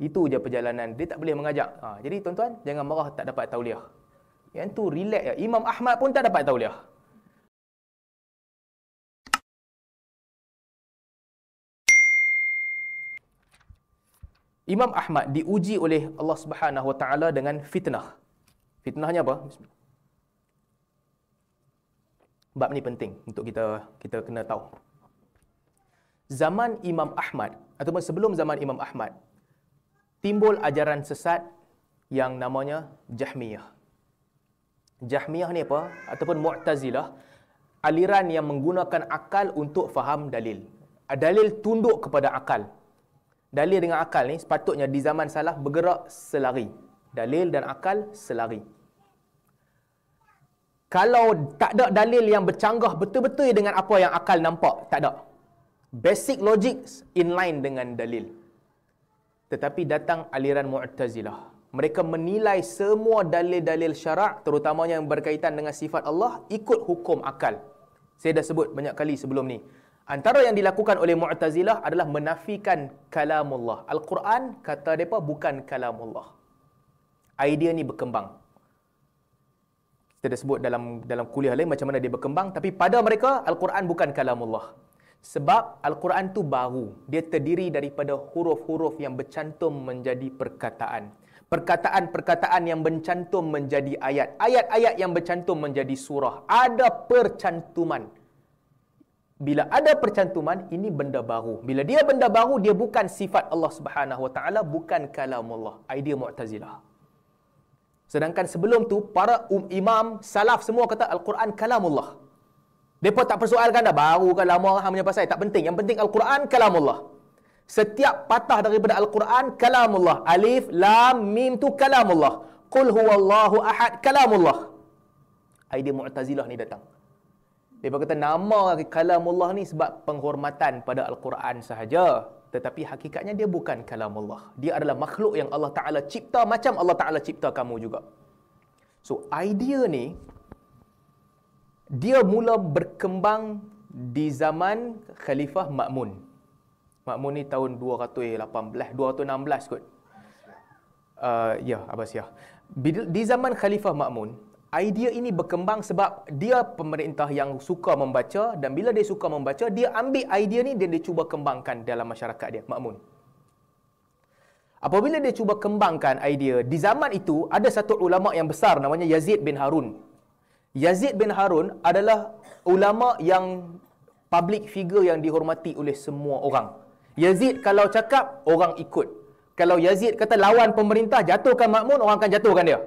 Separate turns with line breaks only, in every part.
Itu je perjalanan. Dia tak boleh mengajak. Jadi tuan-tuan, jangan marah tak dapat tauliah. Yang tu relax ya. Imam Ahmad pun tak dapat tauliah. Imam Ahmad diuji oleh Allah Subhanahu Wa Taala dengan fitnah. Fitnahnya apa? Bismillah. Bab ni penting untuk kita kena tahu. Zaman Imam Ahmad ataupun sebelum zaman Imam Ahmad, timbul ajaran sesat yang namanya Jahmiyah. Jahmiyah ni apa? Ataupun Mu'tazilah, aliran yang menggunakan akal untuk faham dalil. Dalil tunduk kepada akal. Dalil dengan akal ni sepatutnya di zaman salaf bergerak selari. Dalil dan akal selari. Kalau tak ada dalil yang bercanggah betul-betul dengan apa yang akal nampak, tak ada. Basic logic in line dengan dalil. Tetapi datang aliran Mu'tazilah. Mereka menilai semua dalil-dalil syarak, terutamanya yang berkaitan dengan sifat Allah, ikut hukum akal. Saya dah sebut banyak kali sebelum ni. Antara yang dilakukan oleh Mu'tazilah adalah menafikan kalamullah. Al-Quran, kata mereka, bukan kalamullah. Idea ni berkembang. Kita dah sebut dalam kuliah lain macam mana dia berkembang. Tapi pada mereka, Al-Quran bukan kalamullah. Sebab Al-Quran tu baru. Dia terdiri daripada huruf-huruf yang bercantum menjadi perkataan. Perkataan-perkataan yang bercantum menjadi ayat. Ayat-ayat yang bercantum menjadi surah. Ada percantuman. Bila ada percantuman, ini benda baru. Bila dia benda baru, dia bukan sifat Allah Subhanahu Wa Taala, bukan kalamullah. Idea Mu'tazilah. Sedangkan sebelum tu, para imam salaf semua kata Al-Quran kalamullah. Mereka tak persoalkan dah, baru ke lama hang punya pasal, tak penting. Yang penting Al-Quran kalamullah. Setiap patah daripada Al-Quran kalamullah. Alif, lam, mim tu kalamullah. Qul huwallahu ahad kalamullah. Idea Mu'tazilah ni datang. Mereka kata nama kalamullah ni sebab penghormatan pada Al-Quran sahaja. Tetapi hakikatnya dia bukan kalamullah. Dia adalah makhluk yang Allah Ta'ala cipta macam Allah Ta'ala cipta kamu juga. So, idea ni, dia mula berkembang di zaman Khalifah Ma'mun. Ma'mun ni tahun 218, 216 kot. Abbasiyah. Di zaman Khalifah Ma'mun, idea ini berkembang sebab dia pemerintah yang suka membaca, dan bila dia suka membaca, dia ambil idea ni dan dia cuba kembangkan dalam masyarakat dia, Ma'mun. Apabila dia cuba kembangkan idea, di zaman itu ada satu ulama yang besar namanya Yazid bin Harun. Yazid bin Harun adalah ulama yang public figure yang dihormati oleh semua orang. Yazid kalau cakap, orang ikut. Kalau Yazid kata lawan pemerintah, jatuhkan Ma'mun, orang akan jatuhkan dia.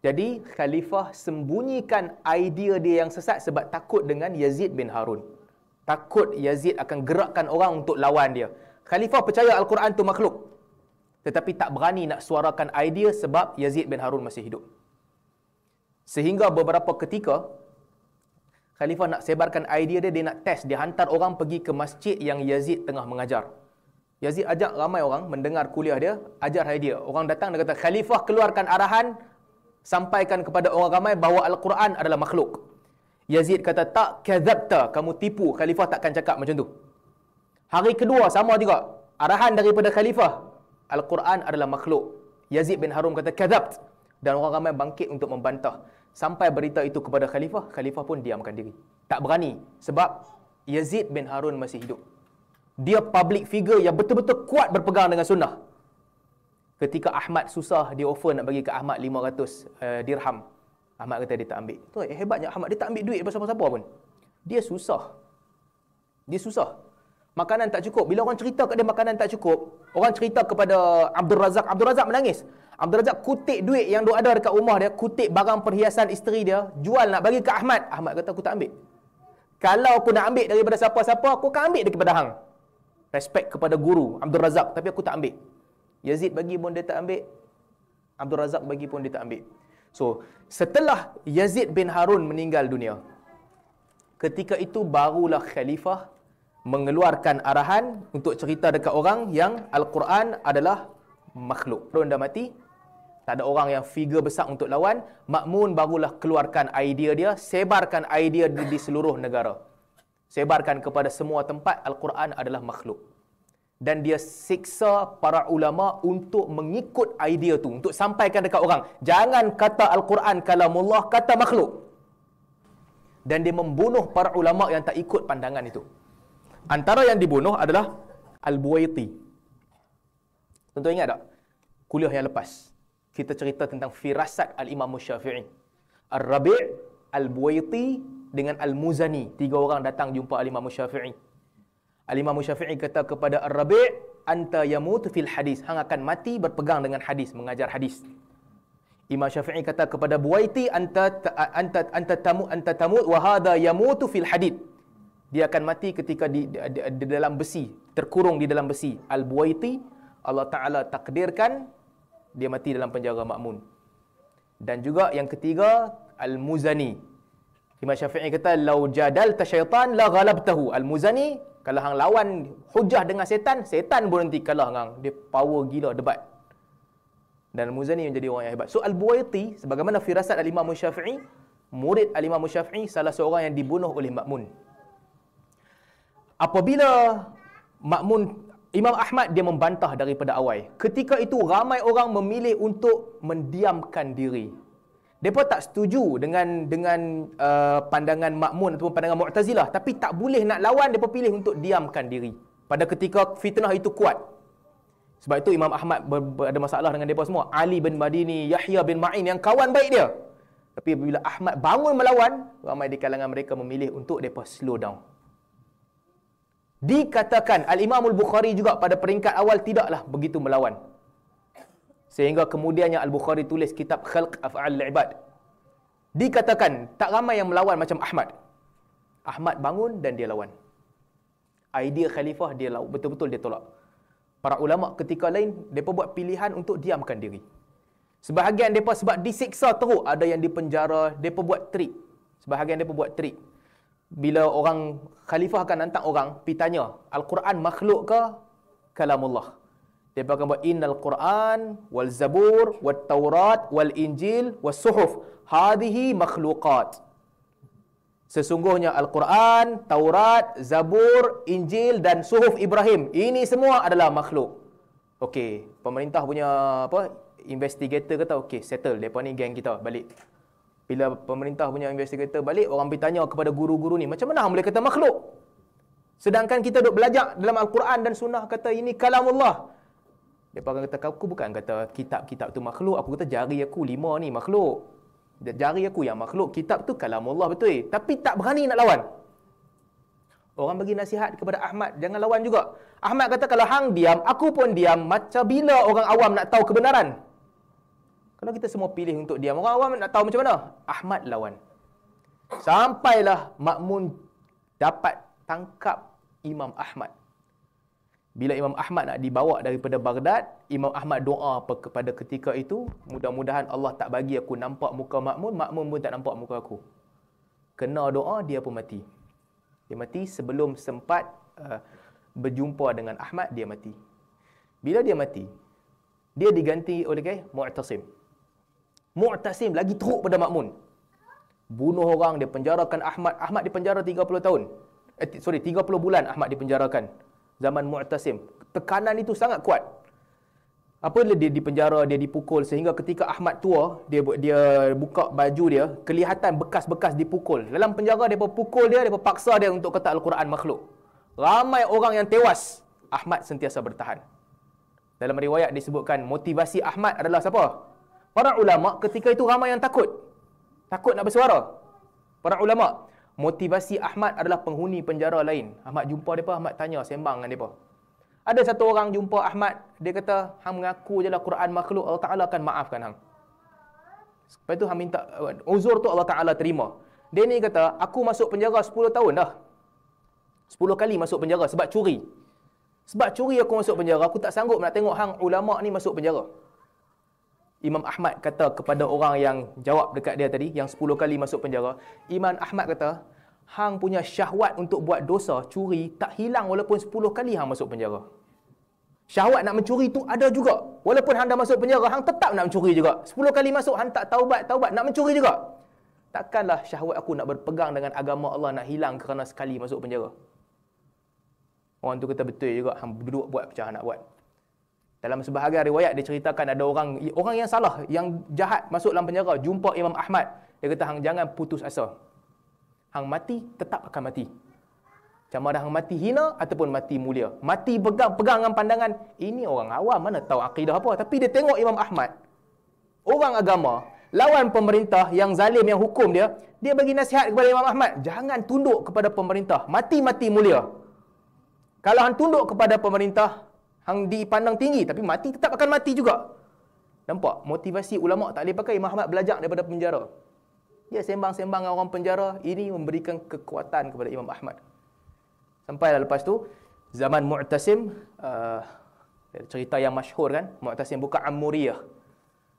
Jadi, Khalifah sembunyikan idea dia yang sesat sebab takut dengan Yazid bin Harun. Takut Yazid akan gerakkan orang untuk lawan dia. Khalifah percaya Al-Quran tu makhluk. Tetapi tak berani nak suarakan idea sebab Yazid bin Harun masih hidup. Sehingga beberapa ketika, Khalifah nak sebarkan idea dia nak test. Dia hantar orang pergi ke masjid yang Yazid tengah mengajar. Yazid ajak ramai orang mendengar kuliah dia, ajar idea. Orang datang, dia kata, Khalifah keluarkan arahan, sampaikan kepada orang ramai bahawa Al-Quran adalah makhluk. Yazid kata, tak, kadzabta, kamu tipu. Khalifah takkan cakap macam tu. Hari kedua sama juga. Arahan daripada Khalifah, Al-Quran adalah makhluk. Yazid bin Harun kata, kadzabt. Dan orang ramai bangkit untuk membantah. Sampai berita itu kepada Khalifah, Khalifah pun diamkan diri. Tak berani. Sebab Yazid bin Harun masih hidup. Dia public figure yang betul-betul kuat berpegang dengan sunnah. Ketika Ahmad susah, dia offer nak bagi ke Ahmad 500 dirham. Ahmad kata dia tak ambil. Tu hebatnya Ahmad, dia tak ambil duit daripada siapa-siapa pun. Dia susah. Dia susah. Makanan tak cukup. Bila orang cerita kat dia makanan tak cukup, orang cerita kepada Abdul Razak. Abdul Razak menangis. Abdul Razak kutip duit yang ada dekat rumah dia, kutip barang perhiasan isteri dia, jual nak bagi ke Ahmad. Ahmad kata, aku tak ambil. Kalau aku nak ambil daripada siapa-siapa, aku akan ambil daripada hang. Respect kepada guru Abdul Razak, tapi aku tak ambil. Yazid bagi pun dia tak ambil. Abdul Razak bagi pun dia tak ambil. So, setelah Yazid bin Harun meninggal dunia, ketika itu barulah Khalifah mengeluarkan arahan untuk cerita dekat orang yang Al-Quran adalah makhluk. Harun dah mati, tak ada orang yang figure besar untuk lawan. Ma'mun barulah keluarkan idea dia, sebarkan idea di seluruh negara. Sebarkan kepada semua tempat Al-Quran adalah makhluk. dan dia siksa para ulama untuk mengikut idea tu, untuk sampaikan dekat orang. Jangan kata Al-Quran kalamullah, kata makhluk. Dan dia membunuh para ulama yang tak ikut pandangan itu. Antara yang dibunuh adalah Al-Buwaiti. Tuan-tuan ingat tak? Kuliah yang lepas, kita cerita tentang firasat Al-Imam Syafi'i. Al-Rabi', Al-Buwaiti dengan Al-Muzani. 3 orang datang jumpa Al-Imam Syafi'i. Al-Imam Syafi'i kata kepada Ar-Rabi', anta yamut fil hadis. Hang akan mati berpegang dengan hadis, mengajar hadis. Imam Syafi'i kata kepada Buwaiti, anta tamut wa hadha yamutu fil hadid. Dia akan mati ketika di dalam besi, terkurung di dalam besi. Al-Buwaiti, Allah Ta'ala takdirkan dia mati dalam penjara Ma'mun. Dan juga yang ketiga, Al-Muzani. Imam Syafi'i kata, lau jadalta syaitan la ghalabtahu. Al-Muzani, kalau hang lawan hujah dengan setan, setan pun nanti kalah hang. Dia power gila debat. Dan Al-Muzani menjadi orang yang hebat. So Al-Buwaiti, sebagaimana firasat Al-Imam Syafi'i, murid Al-Imam Syafi'i, salah seorang yang dibunuh oleh Ma'mun. Apabila Ma'mun, Imam Ahmad dia membantah daripada awal. Ketika itu ramai orang memilih untuk mendiamkan diri. Mereka tak setuju dengan pandangan Ma'mun ataupun pandangan Mu'tazilah, tapi tak boleh nak lawan, mereka pilih untuk diamkan diri. Pada ketika fitnah itu kuat. Sebab itu Imam Ahmad ada masalah dengan mereka semua. Ali bin Madini, Yahya bin Ma'in yang kawan baik dia. Tapi bila Ahmad bangun melawan, ramai di kalangan mereka memilih untuk mereka slow down. Dikatakan Al-Imam Al-Bukhari juga pada peringkat awal tidaklah begitu melawan. Sehingga kemudiannya Al-Bukhari tulis kitab Khalq Af'al Al-Ibad. Dikatakan tak ramai yang melawan macam Ahmad. Ahmad bangun dan dia lawan. Idea khalifah dia betul-betul dia tolak. Para ulama ketika lain mereka buat pilihan untuk diamkan diri. Sebahagian mereka sebab disiksa teruk, ada yang dipenjara, mereka buat trik. Sebahagian mereka buat trik. Bila orang khalifah akan hantar orang pergi tanya, Al-Quran makhluk ke kalamullah? Dia akan buat innal Quran wal Zabur wat Taurat wal Injil was suhuf hadhihi makhluqat. Sesungguhnya Al-Quran, Taurat, Zabur, Injil dan suhuf Ibrahim, ini semua adalah makhluk. Okey, pemerintah punya investigator kata okey, settle depa ni geng kita balik. Bila pemerintah punya investigator balik, orang pergi tanya kepada guru-guru ni, macam mana hang boleh kata makhluk? Sedangkan kita duk belajar dalam Al-Quran dan Sunnah kata ini kalamullah. Depa akan kata, aku bukan kata kitab-kitab tu makhluk, aku kata jari aku 5 ni makhluk. Jari aku yang makhluk, kitab tu kalamullah betul. Tapi tak berani nak lawan. Orang bagi nasihat kepada Ahmad, jangan lawan juga. Ahmad kata, kalau hang diam, aku pun diam. Macam bila orang awam nak tahu kebenaran? Kalau kita semua pilih untuk diam, orang awam nak tahu macam mana? Ahmad lawan. Sampailah Ma'mun dapat tangkap Imam Ahmad. Bila Imam Ahmad nak dibawa daripada Baghdad, Imam Ahmad doa kepada ketika itu, mudah-mudahan Allah tak bagi aku nampak muka Ma'mun, Ma'mun pun tak nampak muka aku. Kena doa, dia pun mati. Dia mati sebelum sempat berjumpa dengan Ahmad, dia mati. Bila dia mati, dia diganti oleh Mu'tasim. Mu'tasim lagi teruk pada Ma'mun. Bunuh orang, dia penjarakan Ahmad. Ahmad dipenjara 30 tahun. 30 bulan Ahmad dipenjarakan. Zaman Mu'tasim. Tekanan itu sangat kuat. Apabila dia dipenjara, dia dipukul, sehingga ketika Ahmad tua, dia buka baju dia, kelihatan bekas-bekas dipukul. Dalam penjara, dia pukul dia paksa dia untuk kata Al-Quran makhluk. Ramai orang yang tewas. Ahmad sentiasa bertahan. Dalam riwayat disebutkan, motivasi Ahmad adalah siapa? Para ulama ketika itu ramai yang takut. Takut nak bersuara. Para ulama. Motivasi Ahmad adalah penghuni penjara lain. Ahmad jumpa mereka, Ahmad tanya, sembang dengan mereka. Ada satu orang jumpa Ahmad, dia kata, hang mengaku je lah Quran makhluk, Allah Ta'ala akan maafkan hang. Lepas tu hang minta, uzur tu Allah Ta'ala terima. Dia ni kata, aku masuk penjara 10 tahun dah. 10 kali masuk penjara sebab curi. Sebab curi aku masuk penjara, aku tak sanggup nak tengok hang ulama ni masuk penjara. Imam Ahmad kata kepada orang yang jawab dekat dia tadi, yang 10 kali masuk penjara, Imam Ahmad kata, hang punya syahwat untuk buat dosa, curi, tak hilang walaupun 10 kali hang masuk penjara. Syahwat nak mencuri tu ada juga. Walaupun hang dah masuk penjara, hang tetap nak mencuri juga. 10 kali masuk, hang tak taubat, nak mencuri juga. Takkanlah syahwat aku nak berpegang dengan agama Allah nak hilang kerana sekali masuk penjara. Orang tu kata betul juga, hang duduk buat macam hang nak buat. Dalam sebahagian riwayat diceritakan ada orang yang salah, yang jahat masuk dalam penjara, jumpa Imam Ahmad. Dia kata hang jangan putus asa. Hang mati tetap akan mati. Sama ada hang mati hina ataupun mati mulia. Mati pegang dengan pandangan ini orang awam mana tahu akidah apa, tapi dia tengok Imam Ahmad, orang agama, lawan pemerintah yang zalim yang hukum dia bagi nasihat kepada Imam Ahmad, jangan tunduk kepada pemerintah, mati mulia. Kalau hang tunduk kepada pemerintah, hang dipandang tinggi tapi mati tetap akan mati juga. Nampak motivasi ulama tak boleh pakai. Imam Ahmad belajar daripada penjara. Dia sembang-sembang dengan orang penjara, ini memberikan kekuatan kepada Imam Ahmad. Sampailah lepas tu zaman Mu'tasim, cerita yang masyhur kan, Mu'tasim buka Ammuriyah.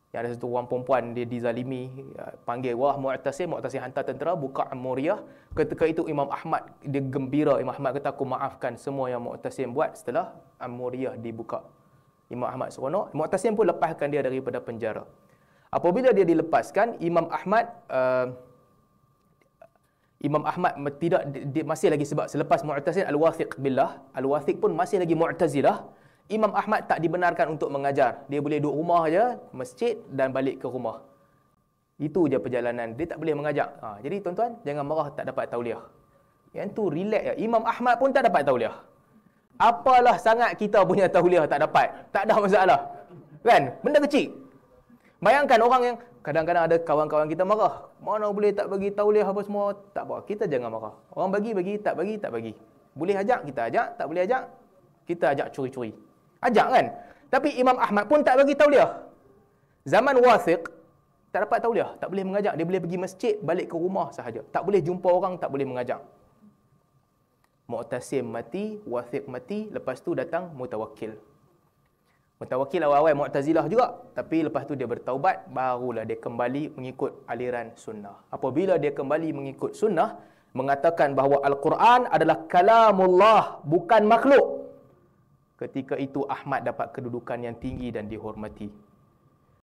Yang ada satu orang perempuan dia dizalimi, panggil wah Mu'tasim hantar tentera buka Ammuriyah. Ketika itu Imam Ahmad dia gembira. Imam Ahmad kata aku maafkan semua yang Mu'tasim buat setelah Ammuriyah dibuka. Imam Ahmad seronok. Mu'tasim pun lepaskan dia daripada penjara. Apabila dia dilepaskan, Imam Ahmad tidak dia masih lagi, sebab selepas Mu'tasim Al-Wathiq billah, Al-Wathiq pun masih lagi Mu'tazilah. Imam Ahmad tak dibenarkan untuk mengajar. Dia boleh duduk rumah aja, masjid dan balik ke rumah. Itu je perjalanan. Dia tak boleh mengajar. Jadi tuan-tuan, jangan marah tak dapat tauliah. Yang tu relax ya. Imam Ahmad pun tak dapat tauliah. Apalah sangat kita punya tauliah tak dapat. Tak ada masalah. Kan? Benda kecil. Bayangkan orang yang kadang-kadang ada kawan-kawan kita marah. Mana boleh tak bagi tauliah apa semua. Tak apa. Kita jangan marah. Orang bagi, tak bagi. Boleh ajak, kita ajak. Tak boleh ajak, kita ajak curi-curi. Ajak kan? Tapi Imam Ahmad pun tak bagi tauliah. Zaman Wathiq, tak dapat tauliah. Tak boleh mengajak. Dia boleh pergi masjid, balik ke rumah sahaja. Tak boleh jumpa orang, tak boleh mengajak. Mu'tasim mati, Wathiq mati. Lepas tu datang Mutawakkil. Mutawakkil awal-awal Mu'tazilah juga. Tapi lepas tu dia bertaubat, barulah dia kembali mengikut aliran sunnah. Apabila dia kembali mengikut sunnah, mengatakan bahawa Al-Quran adalah kalamullah, bukan makhluk. Ketika itu Ahmad dapat kedudukan yang tinggi dan dihormati.